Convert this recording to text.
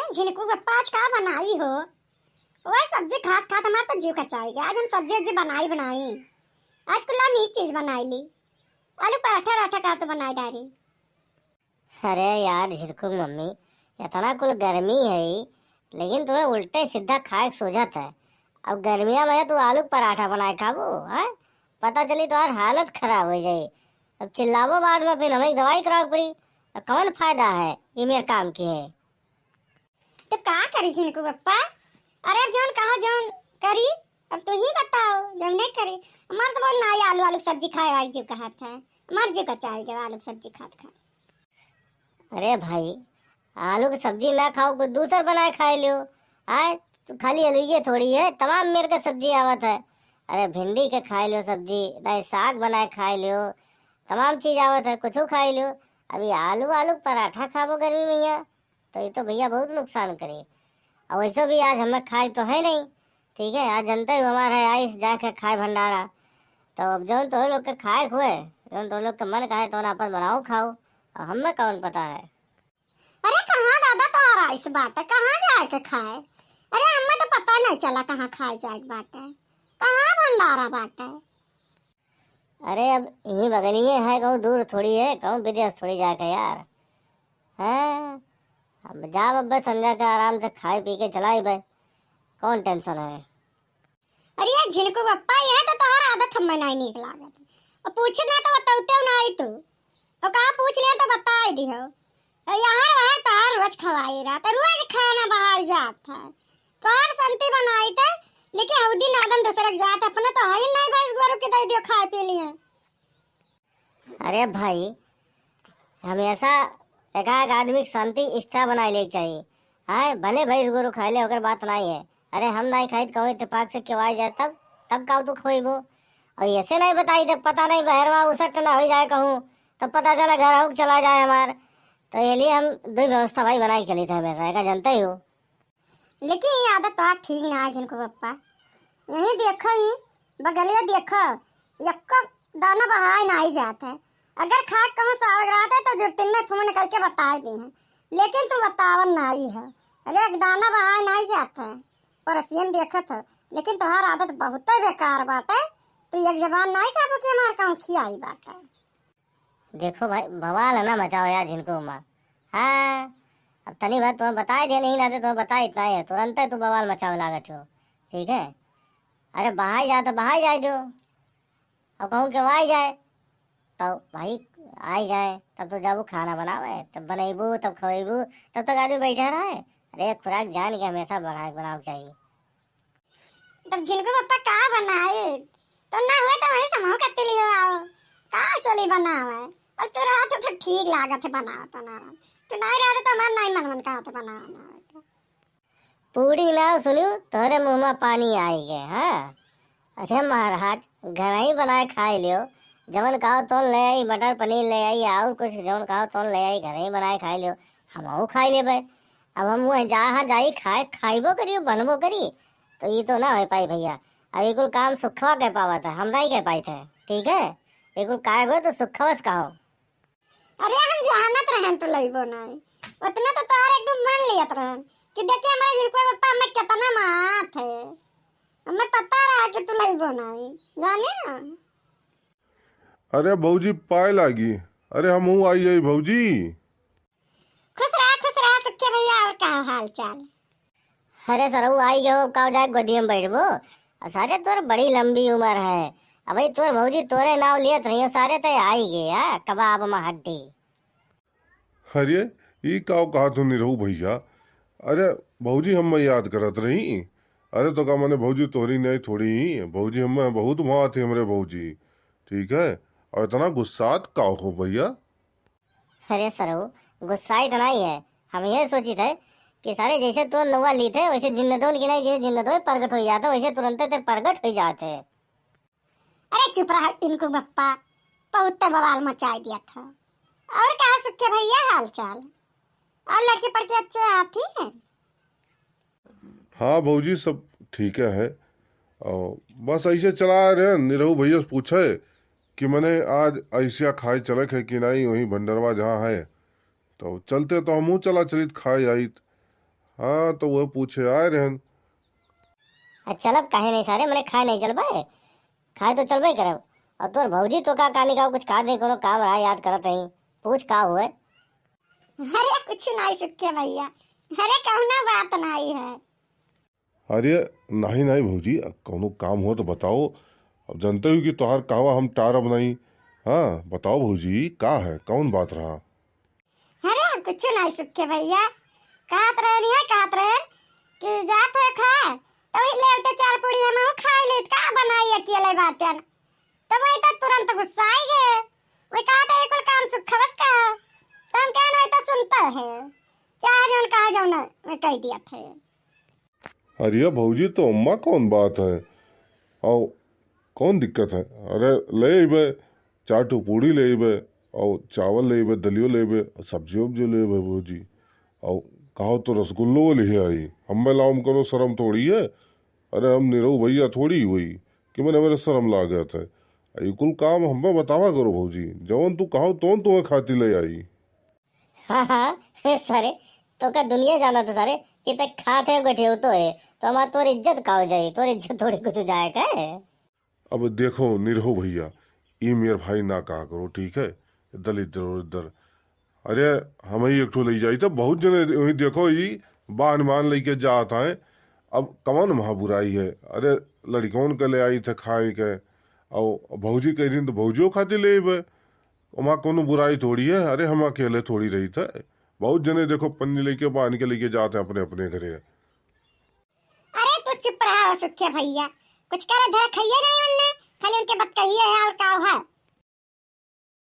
झिनकू पप्पा आज का बनाई हो? वह सब्जी खात खात हमार तो जीव कचाई गया। आज हम सब्जी उब्जी बनाई आज कुल नीक चीज बनाई ली। आलू पराठा राठा का तो बनाई डारी। अरे यार झिरकू मम्मी, इतना कुल गर्मी है ही, लेकिन तुम्हें उल्टे सीधा खाए सूझत है। अब गर्मिया में तू आलू पराठा बनाए खाबो है? पता चली तो यार हालत खराब हो जाए। अब चिल्लावो बाद में, फिर हमें दवाई कराओ पड़ी। अब कौन फायदा है ये मेरे काम की है। तो का करी झिनकू पप्पा? अरे अब जौन कहा जौन करी, अब तू ही बताओ। जौन नहीं करी हमार तो बहुत नाई आलू आलू सब्जी खाए वाली जीव कहत है। हमार जीव कचाई गया आलू सब्जी खात खात। अरे भाई, आलू की सब्जी ना खाओ, कुछ दूसर बनाए खा लियो। आए खाली आलू ये थोड़ी है, तमाम मेरे का सब्जी आवत है। अरे भिंडी के खा लियो सब्जी, नहीं साग बनाए खा लियो, तमाम चीज आवत है, कुछ खा लियो। अभी आलू आलू पराठा खाबो गर्मी में यहाँ, तो ये तो भैया बहुत नुकसान करे। और वैसे भी आज हमें खाए तो है नहीं, ठीक है। आज जनता ही हमारा है आई जाके खाए भंडारा। तो अब जौन तो लोग के खाए हुए, जौन तो लोग के मन का है तो अपन बनाओ खाओ, और हमें कौन पता है। अरे कहाँ दादा तोहरा इस बाटे कहाँ जाए के खाए? अरे हमें तो पता नहीं चला कहाँ खाए जाए बाटे, कहाँ भंडारा बाटे। अरे अब यही बगलिए है, कहूँ दूर थोड़ी है, कहूँ विदेश थोड़ी जाके यार है। अब जा बब्बे संध्या के आराम से खाए पी के चलाई भाई, कौन टेंशन है। अरे यार झिनकू पप्पा, यह तो तोहरा आदत हमें नहीं नीक लागत। और पूछे ना तो बताते ना आई तू, और कहाँ पूछ लिया तो बता दियो। यहाँ वहाँ तार रोज खवाई रहा था, रोज खाना बाहर जात है। तोहर संती बनाई थे, लेकिन हर दिन आदम दूसरे के जात अपने तो है ही नहीं। बस गोरू के दे दियो खाए पी लिए। अरे भाई, हमेशा एक आदमी की शांति इच्छा बनाए ले चाहिए। हाँ भले भैंस गोरू खा ले, अगर बात नहीं है। अरे हम नहीं खाई तो कहूँ इत्तेफाक से क्यों आ जाए, तब कहूँ तू खोईबो। और ऐसे नहीं बताई जब पता नहीं बहरवा उसट ना हो जाए कहूँ, तब पता चला घर हो चला जाए हमार। तो ये लिए हम दो व्यवस्था भाई बनाई चली थे हमेशा, का जानते ही हो। लेकिन ये आदत तो ठीक ना है झिनकू पप्पा। यही देखो, ही बगलिया देखो, यक्को दाना बहाए ना ही जाता है। अगर खाद कहूँ साग रहा था तो जुर्तिन ने फोन करके बता दी है, लेकिन तू बतावन ना ही है। अरे एक दाना बहाए ना ही जाता है, और सीएम देखो तो। लेकिन तुम्हार आदत बहुत ही बेकार बात है। तू एक जबान नहीं खाबो कि हमार कहूँ खियाई बात है। देखो भाई, बवाल है ना मचाओ यार जिनको माँ। हाँ अब तनी बात तुम्हें बताए दे, नहीं ना दे तुम्हें बता इतना ही है, तुरंत तू बवाल मचाओ लागत हो, ठीक है। अरे बाहर जा तो बाहर जाए जो, और कहूँ कि वहाँ जाए तो भाई आ जाए। तब तो जब खाना बनावे तब बनेबू तब खवेबू, तब तक आदमी बैठा रहा है। अरे खुराक जान के हमेशा बनाओ चाहिए। तब झिनकू पप्पा का बनाए तो ना हुए तो वही समूह करते लियो आओ का चली बनावे। और तू रहा तो ठीक लागत है बनाना। तू नहीं रहा तो हमार नहीं मन का तो बनाना। पूरी ना सुनियो तोरे मुँह में पानी आई गए। हाँ अरे महाराज, घर ही बनाए खाए लियो। जवन कहो तो ले आई, मटर पनीर ले आई, और कुछ जवन कहो तो ले आई, घर ही बनाए खाए लियो। हम खाई ले भाई। अब हम वह जहाँ जाई खाइबो करियो बनबो करी, तो ये तो ना हो पाई भैया। अब ये कुल काम सुखवा कह पावा था, हम नहीं कह पाए थे, ठीक है। ये कुल काय गो तो सुखवस कहो। अरे हम जानत रहन तो लइबो नहीं, उतना तो तोर एकदम मान लियत रहन कि देखिए हमारे झिनकू पप्पा में कितना मात है। हमें पता रहा कि तू लइबो नहीं जाने ना। अरे भौजी पाए लागी, अरे हम हूँ आई आई भौजी। खुश रहा सुखे भैया। और का हाल चाल? अरे सरऊ आई गयो, कहो जाए गोदी में बैठबो। सारे तोर बड़ी लंबी उम्र है। अब भाई तोर भौजी तोरे नाव लियत रही सारे तय आई गए कबाब में हड्डी। अरे ई काव कहा तू नहीं रहू भैया। अरे भौजी हम याद करत रही। अरे तो का मैंने भौजी तोरी नहीं थोड़ी ही भौजी, हम बहुत वहाँ थे हमरे भौजी, ठीक है। और इतना गुस्सात का हो भैया। अरे सरऊ गुस्सा इतना ही है, हम ये सोची थे कि सारे जैसे तो नवा ली थे वैसे जिन्नदोन की नहीं, जैसे जिन्नदोन प्रगट हो जाते वैसे तुरंत ते प्रगट हो जाते। अरे चुप रहा इनको बप्पा, बहुत बवाल मचाई दिया था। और कहा सुखे भैया हाल चाल? और लड़की पढ़ के अच्छे आती है? हाँ भौजी सब ठीक है। और बस ऐसे चला रहे निरहू भैया से पूछे कि मैंने आज ऐसिया खाए चले है कि नहीं, वहीं भंडरवा जहाँ है तो चलते, तो हमू चला चलित खाए आई। हाँ तो वह पूछे आए रहन। चलब काहे नहीं सारे मैंने खाए नहीं चल पाए, खाए तो चल भाई करब। और तोर भौजी तो का कहानी का कुछ का दे करो का बड़ा याद करत रही, पूछ का हुए। अरे कुछ नहीं सुखे भैया, अरे कौना बात नहीं है। अरे नहीं नहीं भौजी, कौनो काम हो तो बताओ। अब जानते हो कि तोहार कहवा हम टार बनाई। हाँ बताओ भौजी, का है कौन बात रहा। अरे कुछ नहीं सुखे भैया, कहत रहे नहीं है, कहत रहे कि जात है खा तो ही ले तो चार पूड़ी हम खाई ले का बनाई अकेले बाटन। तो वही तो तुरंत गुस्सा आई गए, वही कहा था एक और काम सुखा बस का, तो हम कहना तो सुनता है, चाहे जोन कहा जो ना मैं कह दिया था। अरे भौजी तो अम्मा कौन बात है, और कौन दिक्कत है। अरे ले अबे, चार टू पूड़ी ले अबे, और चावल ले अबे, दलियो ले अबे, सब्जी उब्जी ले अबे भौजी। और कहो तो रसगुल्लो ले आई, हमें लाऊं करो शर्म थोड़ी है। अरे हम निरहु भैया थोड़ी हुई कि मैंने मेरे शर्म ला गया था। ये कुल काम हमें बतावा करो भौजी, जवन तू कहो तो तुम्हें खाती ले आई। हाँ हाँ सारे तो का दुनिया जाना तो सारे कि तक खाते गठे तो है, तो हमार तोर इज्जत का हो जाए, तोर इज्जत थोड़ी कुछ जाए का है। अब देखो निरहु भैया, ये मेरे भाई ना कहा करो ठीक है, इधर इधर इधर। अरे हम ही एक ठो ले जाई तो बहुत जने वही देखो ये बान मान लेके जाता है। अब कौन महा बुराई है। अरे लड़कों के ले आई थे खाए के, और भौजी कह रही तो भौजियों खाती ले अबे, वहाँ कोनो बुराई थोड़ी है। अरे हम अकेले थोड़ी रही थे, बहुत जने देखो पन्नी लेके बांध के लेके जाते हैं अपने अपने घरे। अरे तू चुप रहा सुखे भैया, कुछ करे धर खाइए नहीं उनने, खाली उनके बात कहिए है और का है।